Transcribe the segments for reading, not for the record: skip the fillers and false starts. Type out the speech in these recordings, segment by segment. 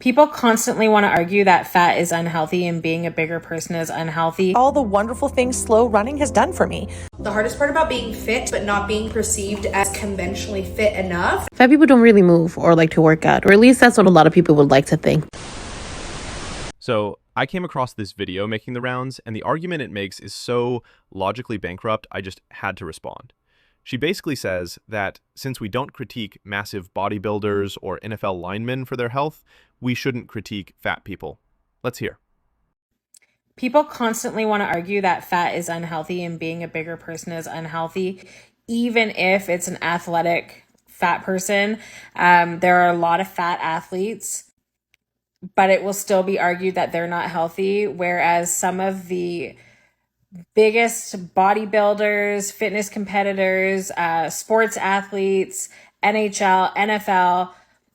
People constantly want to argue that fat is unhealthy and being a bigger person is unhealthy. All the wonderful things slow running has done for me. The hardest part about being fit but not being perceived as conventionally fit enough. Fat people don't really move or like to work out, or at least that's what a lot of people would like to think. So I came across this video making the rounds, and the argument it makes is so logically bankrupt, I just had to respond. She basically says that since we don't critique massive bodybuilders or NFL linemen for their health, we shouldn't critique fat people. Let's hear. People constantly want to argue that fat is unhealthy and being a bigger person is unhealthy, even if it's an athletic fat person. There are a lot of fat athletes, but it will still be argued that they're not healthy, whereas some of the biggest bodybuilders, fitness competitors, sports athletes, NHL, NFL,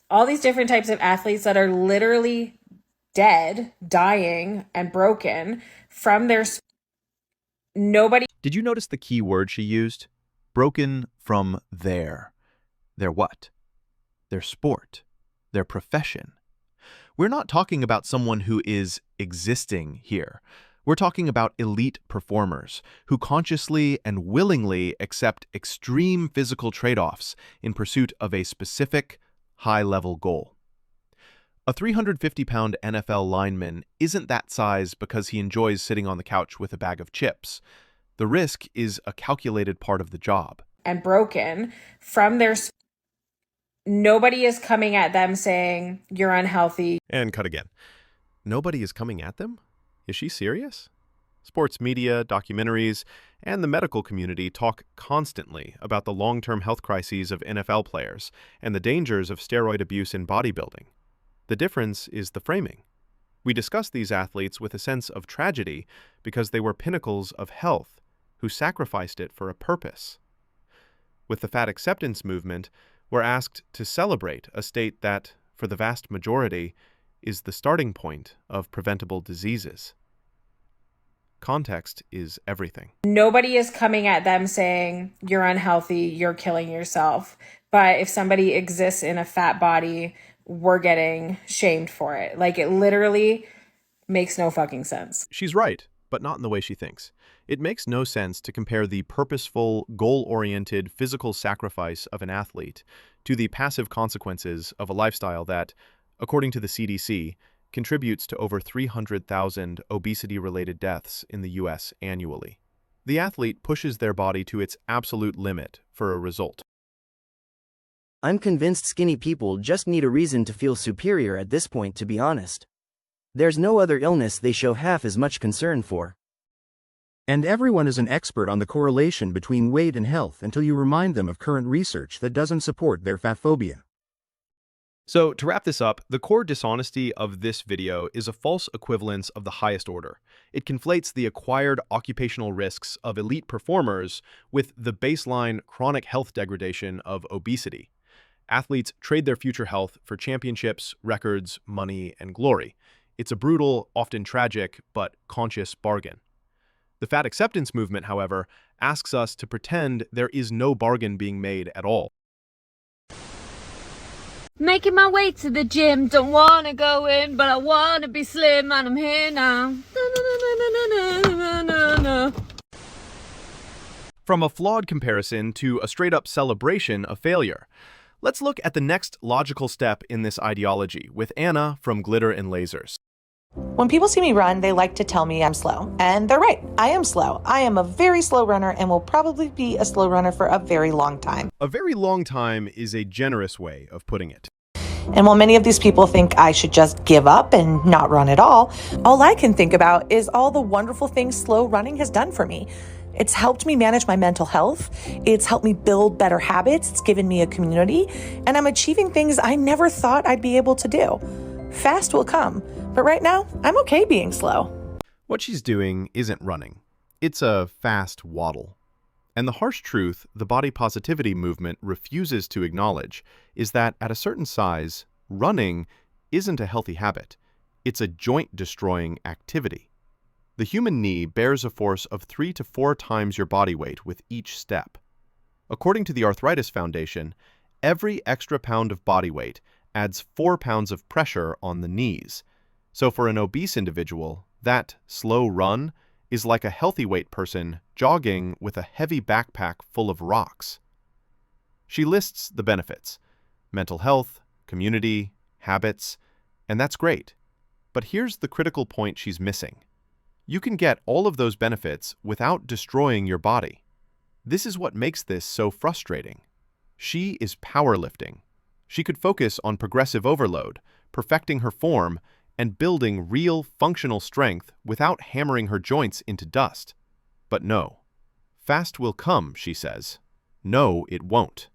all these different types of athletes that are literally dead, dying, and broken from their... Did you notice the key word she used? Broken from their what? Their sport, their profession. We're not talking about someone who is existing here. We're talking about elite performers who consciously and willingly accept extreme physical trade-offs in pursuit of a specific, high-level goal. A 350-pound NFL lineman isn't that size because he enjoys sitting on the couch with a bag of chips. The risk is a calculated part of the job. And broken from their... Nobody is coming at them saying, you're unhealthy. And cut again. Nobody is coming at them? Is she serious? Sports media, documentaries, and the medical community talk constantly about the long-term health crises of NFL players and the dangers of steroid abuse in bodybuilding. The difference is the framing. We discuss these athletes with a sense of tragedy because they were pinnacles of health who sacrificed it for a purpose. With the fat acceptance movement, we're asked to celebrate a state that, for the vast majority, is the starting point of preventable diseases. Context is everything. Nobody is coming at them saying, you're unhealthy, you're killing yourself. But if somebody exists in a fat body, we're getting shamed for it. Like, it literally makes no fucking sense. She's right, but not in the way she thinks. It makes no sense to compare the purposeful, goal-oriented physical sacrifice of an athlete to the passive consequences of a lifestyle that, according to the CDC, contributes to over 300,000 obesity-related deaths in the U.S. annually. The athlete pushes their body to its absolute limit for a result. I'm convinced skinny people just need a reason to feel superior at this point, to be honest. There's no other illness they show half as much concern for. And everyone is an expert on the correlation between weight and health until you remind them of current research that doesn't support their fat phobia. So, to wrap this up, the core dishonesty of this video is a false equivalence of the highest order. It conflates the acquired occupational risks of elite performers with the baseline chronic health degradation of obesity. Athletes trade their future health for championships, records, money, and glory. It's a brutal, often tragic, but conscious bargain. The fat acceptance movement, however, asks us to pretend there is no bargain being made at all. Making my way to the gym, don't wanna go in, but I wanna be slim, and I'm here now. From a flawed comparison to a straight-up celebration of failure, let's look at the next logical step in this ideology with Anna from GlitterandLazers. When people see me run, they like to tell me I'm slow. And they're right. I am slow. I am a very slow runner and will probably be a slow runner for a very long time. A very long time is a generous way of putting it. And while many of these people think I should just give up and not run at all I can think about is all the wonderful things slow running has done for me. It's helped me manage my mental health. It's helped me build better habits. It's given me a community. And I'm achieving things I never thought I'd be able to do. Fast will come. But right now, I'm okay being slow. What she's doing isn't running. It's a fast waddle. And the harsh truth the body positivity movement refuses to acknowledge is that at a certain size, running isn't a healthy habit. It's a joint-destroying activity. The human knee bears a force of 3 to 4 times your body weight with each step. According to the Arthritis Foundation, every extra pound of body weight adds 4 pounds of pressure on the knees. So for an obese individual, that slow run is like a healthy weight person jogging with a heavy backpack full of rocks. She lists the benefits: mental health, community, habits, and that's great. But here's the critical point she's missing. You can get all of those benefits without destroying your body. This is what makes this so frustrating. She is powerlifting. She could focus on progressive overload, perfecting her form, and building real functional strength without hammering her joints into dust. But no. Fast will come, she says. No, it won't.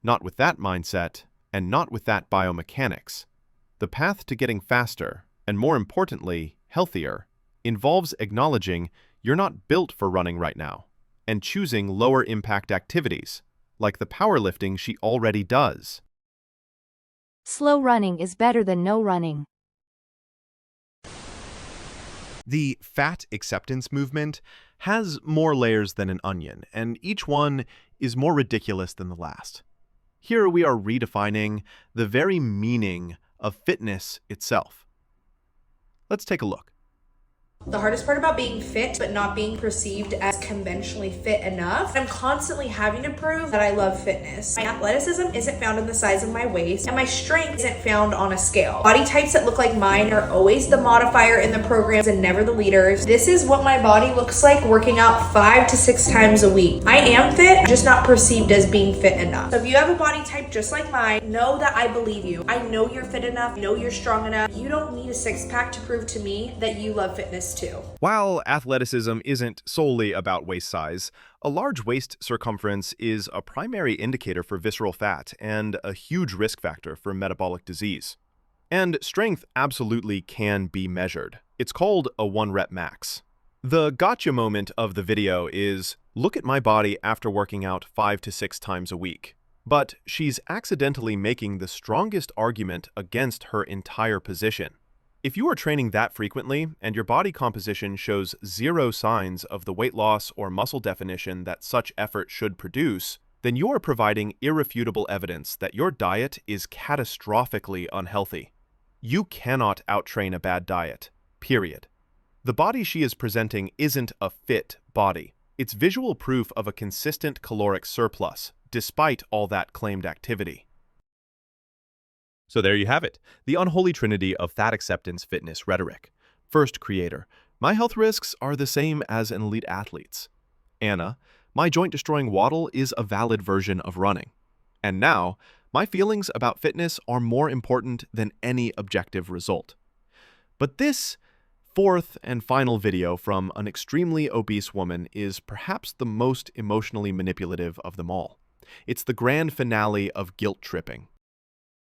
Not with that mindset, and not with that biomechanics. The path to getting faster, and more importantly, healthier, involves acknowledging you're not built for running right now, and choosing lower impact activities, like the powerlifting she already does. Slow running is better than no running. The fat acceptance movement has more layers than an onion, and each one is more ridiculous than the last. Here we are redefining the very meaning of fitness itself. Let's take a look. The hardest part about being fit but not being perceived as conventionally fit enough, I'm constantly having to prove that I love fitness. My athleticism isn't found in the size of my waist, and my strength isn't found on a scale. Body types that look like mine are always the modifier in the programs and never the leaders. This is what my body looks like working out 5 to 6 times a week. I am fit, just not perceived as being fit enough. So if you have a body type just like mine, know that I believe you. I know you're fit enough, know you're strong enough. You don't need a 6-pack to prove to me that you love fitness too. While athleticism isn't solely about waist size, a large waist circumference is a primary indicator for visceral fat and a huge risk factor for metabolic disease. And strength absolutely can be measured. It's called a 1-rep max. The gotcha moment of the video is, look at my body after working out 5 to 6 times a week. But she's accidentally making the strongest argument against her entire position. If you are training that frequently and your body composition shows 0 signs of the weight loss or muscle definition that such effort should produce, then you are providing irrefutable evidence that your diet is catastrophically unhealthy. You cannot outtrain a bad diet, period. The body she is presenting isn't a fit body. It's visual proof of a consistent caloric surplus, despite all that claimed activity. So there you have it, the unholy trinity of fat acceptance fitness rhetoric. First, creator: my health risks are the same as an elite athlete's. Anna: my joint-destroying waddle is a valid version of running. And now, my feelings about fitness are more important than any objective result. But this fourth and final video from an extremely obese woman is perhaps the most emotionally manipulative of them all. It's the grand finale of guilt tripping.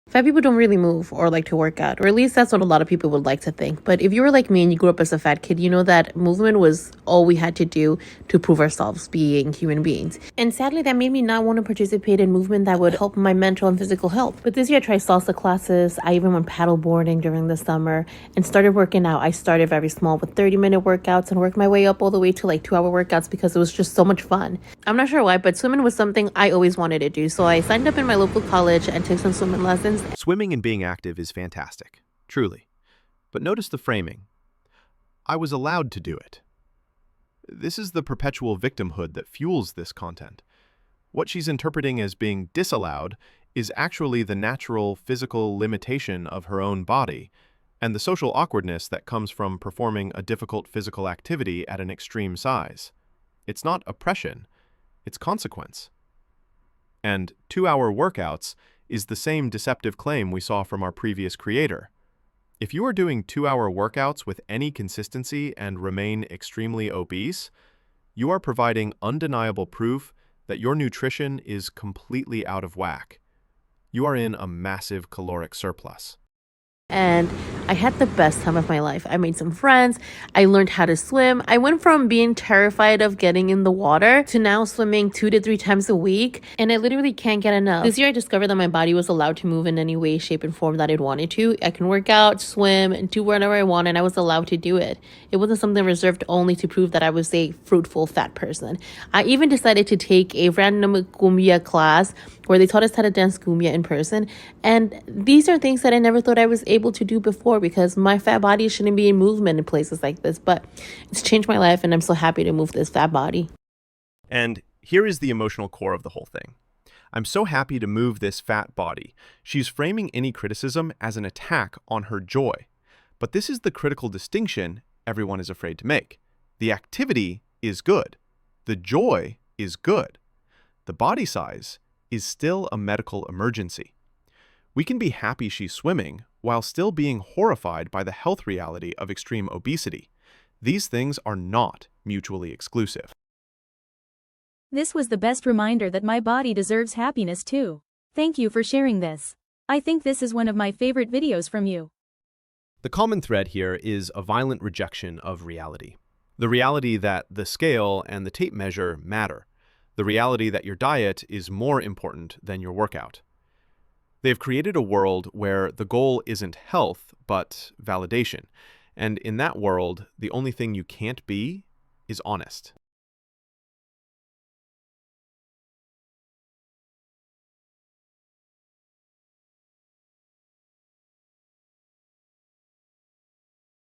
Fat people don't really move or like to work out, or at least that's what a lot of people would like to think. But if you were like me and you grew up as a fat kid, you know that movement was all we had to do to prove ourselves being human beings. And sadly, that made me not want to participate in movement that would help my mental and physical health. But this year I tried salsa classes. I even went paddle boarding during the summer and started working out. I started very small with 30-minute workouts and worked my way up all the way to like 2-hour workouts because it was just so much fun. I'm not sure why, but swimming was something I always wanted to do. So I signed up in my local college and took some swimming lessons. Swimming and being active is fantastic, truly. But notice the framing. I was allowed to do it. This is the perpetual victimhood that fuels this content. What she's interpreting as being disallowed is actually the natural physical limitation of her own body and the social awkwardness that comes from performing a difficult physical activity at an extreme size. It's not oppression, it's consequence. And 2-hour workouts is the same deceptive claim we saw from our previous creator. If you are doing 2-hour workouts with any consistency and remain extremely obese, you are providing undeniable proof that your nutrition is completely out of whack. You are in a massive caloric surplus. And I had the best time of my life. I made some friends. I learned how to swim. I went from being terrified of getting in the water to now swimming 2 to 3 times a week. And I literally can't get enough. This year I discovered that my body was allowed to move in any way, shape, and form that it wanted to. I can work out, swim, and do whatever I want, and I was allowed to do it. It wasn't something reserved only to prove that I was a fruitful fat person. I even decided to take a random cumbia class where they taught us how to dance cumbia in person. And these are things that I never thought I was able to do before because my fat body shouldn't be in movement in places like this. But it's changed my life, and I'm so happy to move this fat body. And here is the emotional core of the whole thing. I'm so happy to move this fat body. She's framing any criticism as an attack on her joy. But this is the critical distinction everyone is afraid to make. The activity is good. The joy is good. The body size is still a medical emergency. We can be happy she's swimming while still being horrified by the health reality of extreme obesity. These things are not mutually exclusive. This was the best reminder that my body deserves happiness too. Thank you for sharing this. I think this is one of my favorite videos from you. The common thread here is a violent rejection of reality. The reality that the scale and the tape measure matter. The reality that your diet is more important than your workout. They've created a world where the goal isn't health, but validation. And in that world, the only thing you can't be is honest.